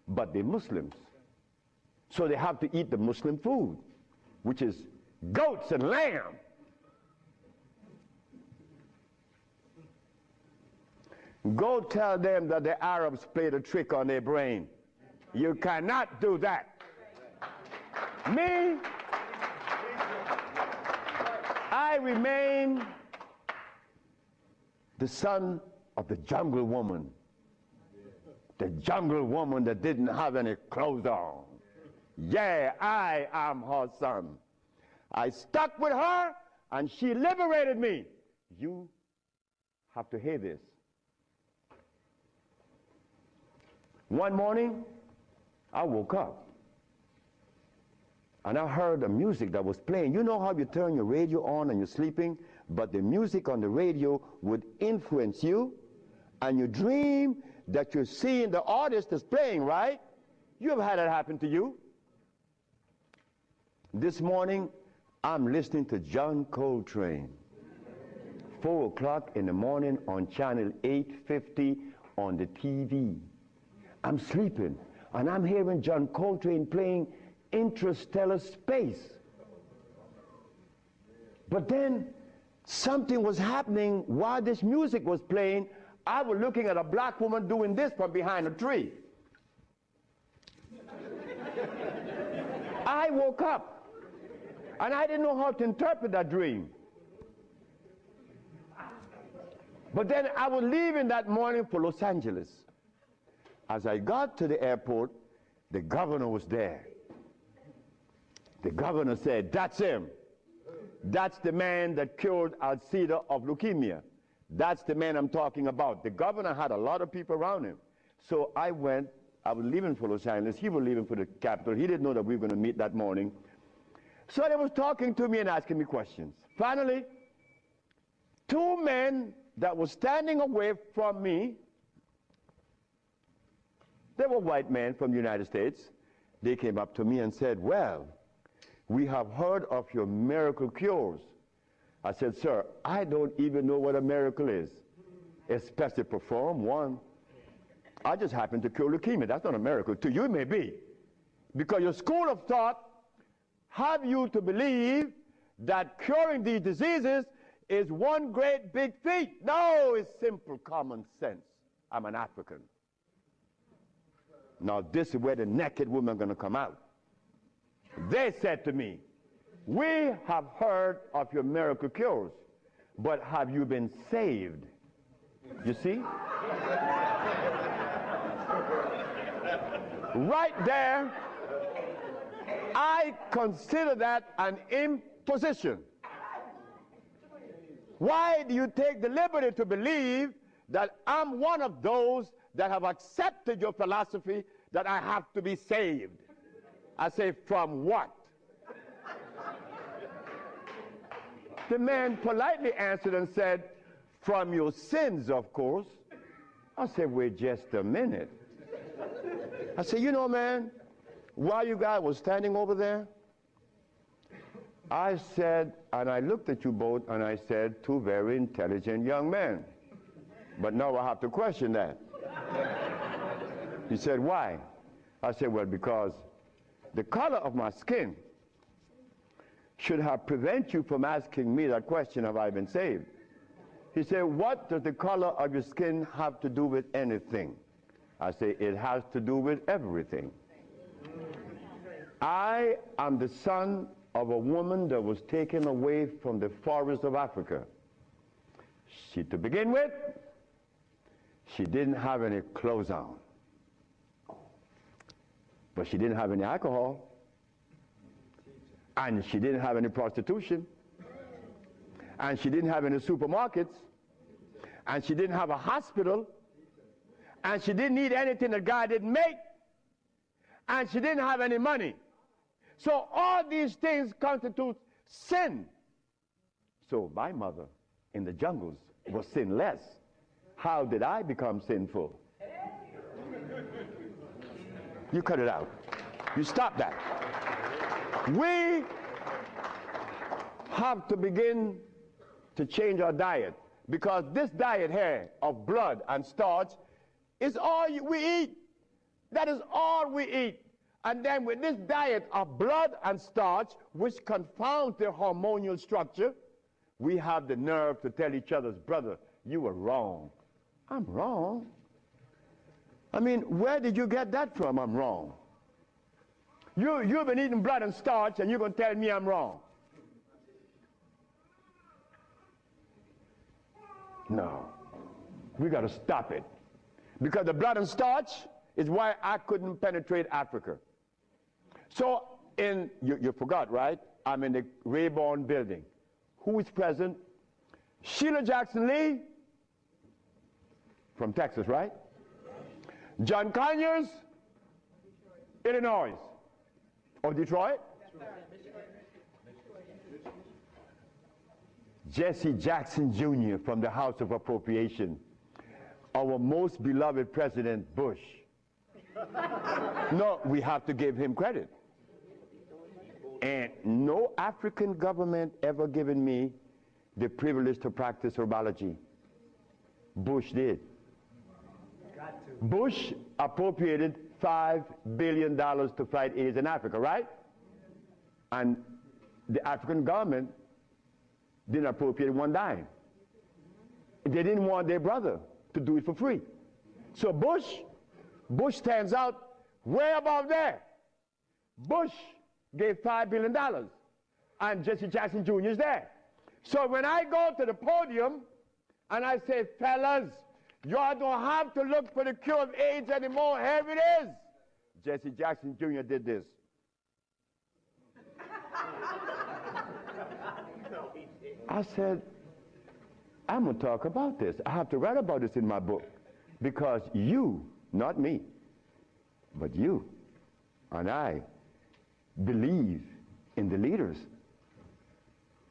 but they're Muslims. So they have to eat the Muslim food, which is goats and lamb. Go tell them that the Arabs played a trick on their brain. You cannot do that. Me, I remain the son of the jungle woman. The jungle woman that didn't have any clothes on. Yeah, I am her son. I stuck with her and she liberated me. You have to hear this. One morning, I woke up and I heard the music that was playing. You know how you turn your radio on and you're sleeping, but the music on the radio would influence you, and you dream that you're seeing the artist that's playing, right? You have had that happen to you. This morning, I'm listening to John Coltrane. 4 o'clock in the morning on channel 850 on the TV. I'm sleeping, and I'm hearing John Coltrane playing Interstellar Space. But then something was happening while this music was playing. I was looking at a black woman doing this from behind a tree. I woke up, and I didn't know how to interpret that dream. But then I was leaving that morning for Los Angeles. As I got to the airport, the governor was there. The governor said, "That's him. That's the man that cured Alcida of leukemia. That's the man I'm talking about." The governor had a lot of people around him. So I went. I was leaving for Los Angeles. He was leaving for the capital. He didn't know that we were going to meet that morning. So they was talking to me and asking me questions. Finally, 2 men that were standing away from me, they were white men from the United States. They came up to me and said, "Well, we have heard of your miracle cures." I said, "Sir, I don't even know what a miracle is, especially perform one. I just happen to cure leukemia. That's not a miracle. To you it may be. Because your school of thought have you to believe that curing these diseases is one great big feat. No, it's simple common sense. I'm an African. Now this is where the naked women are going to come out. They said to me, "We have heard of your miracle cures, but have you been saved?" You see? Right there, I consider that an imposition. Why do you take the liberty to believe that I'm one of those that have accepted your philosophy that I have to be saved? I say, from what? The man politely answered and said, "From your sins, of course." I said, "Wait just a minute." I said, "You know, man, while you guys were standing over there, I said," and I looked at you both, and I said, "Two very intelligent young men. But now I have to question that." He said, "Why?" I said, "Well, because the color of my skin should have prevented you from asking me that question, have I been saved?" He said, "What does the color of your skin have to do with anything?" I say, "It has to do with everything. I am the son of a woman that was taken away from the forest of Africa. To begin with, she didn't have any clothes on. But she didn't have any alcohol. And she didn't have any prostitution. And she didn't have any supermarkets. And she didn't have a hospital. And she didn't need anything that God didn't make. And she didn't have any money. So all these things constitute sin. So my mother in the jungles was sinless. How did I become sinful?" You cut it out. You stop that. We have to begin to change our diet, because this diet here of blood and starch is all we eat. That is all we eat. And then with this diet of blood and starch, which confounds their hormonal structure, we have the nerve to tell each other, brother, you were wrong. I'm wrong. I mean, where did you get that from? I'm wrong. You've been eating blood and starch, and you're going to tell me I'm wrong. No. We got to stop it. Because the blood and starch is why I couldn't penetrate Africa. So, you forgot, right? I'm in the Rayborn building. Who is present? Sheila Jackson Lee from Texas, right? John Conyers, Illinois. Or Detroit? Jesse Jackson Jr. from the House of Appropriation. Our most beloved President Bush. No, we have to give him credit. And no African government ever given me the privilege to practice herbology. Bush did. Bush appropriated $5 billion to fight AIDS in Africa, right? And the African government didn't appropriate one dime. They didn't want their brother to do it for free. So Bush stands out way above there. Bush gave $5 billion, and Jesse Jackson Jr. is there. So when I go to the podium and I say, fellas, y'all don't have to look for the cure of AIDS anymore. Here it is. Jesse Jackson Jr. did this. I said, I'm going to talk about this. I have to write about this in my book. Because you, not me, but you and I believe in the leaders.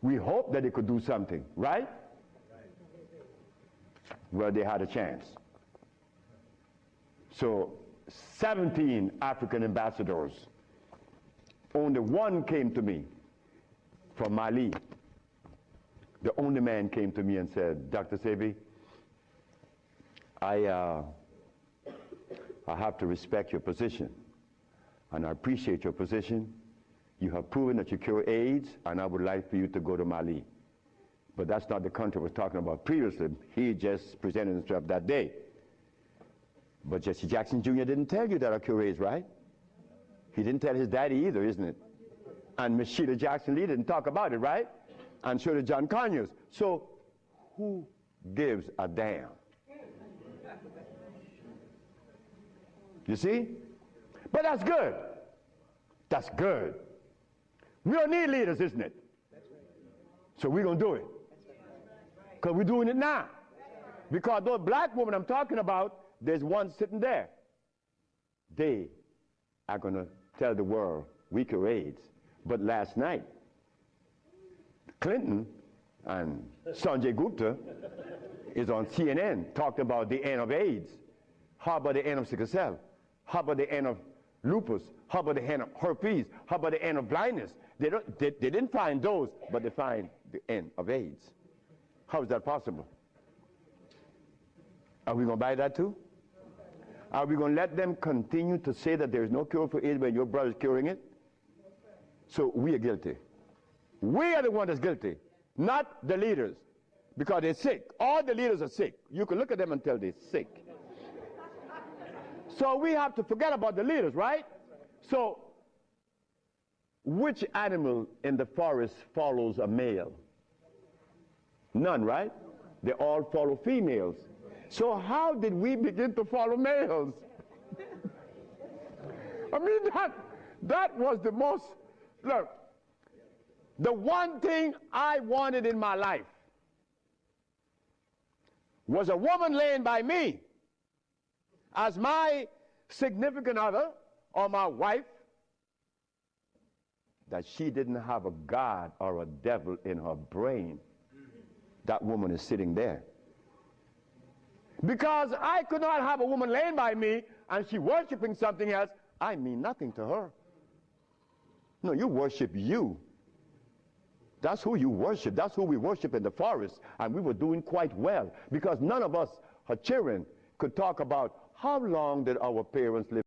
We hope that they could do something, right? Well, they had a chance. So 17 African ambassadors, only one came to me from Mali. The only man came to me and said, Dr. Sebi, I have to respect your position, and I appreciate your position. You have proven that you cure AIDS, and I would like for you to go to Mali. But that's not the country I was talking about previously. He just presented himself that day. But Jesse Jackson Jr. didn't tell you that I cure AIDS, right? He didn't tell his daddy either, isn't it? And Miss Sheila Jackson Lee didn't talk about it, right? And so did John Conyers. So who gives a damn? You see? But that's good. That's good. We don't need leaders, isn't it? So we're going to do it. Because we're doing it now. Because those black women I'm talking about, there's one sitting there. They are going to tell the world we cure AIDS. But last night, Clinton and Sanjay Gupta is on CNN talking about the end of AIDS. How about the end of sickle cell? How about the end of lupus? How about the end of herpes? How about the end of blindness? They didn't find those, but they find the end of AIDS. How is that possible? Are we going to buy that too? Are we going to let them continue to say that there is no cure for AIDS when your brother is curing it? So we are guilty. We are the one that's guilty, not the leaders, because they're sick. All the leaders are sick. You can look at them and tell they're sick. So we have to forget about the leaders, right? So which animal in the forest follows a male? None, right? They all follow females. So how did we begin to follow males? I mean, that was the most, look, the one thing I wanted in my life was a woman laying by me as my significant other or my wife, that she didn't have a God or a devil in her brain. That woman is sitting there. Because I could not have a woman laying by me and she worshiping something else. I mean nothing to her. No, you worship you. That's who you worship. That's who we worship in the forest. And we were doing quite well because none of us, her children, could talk about how long did our parents live.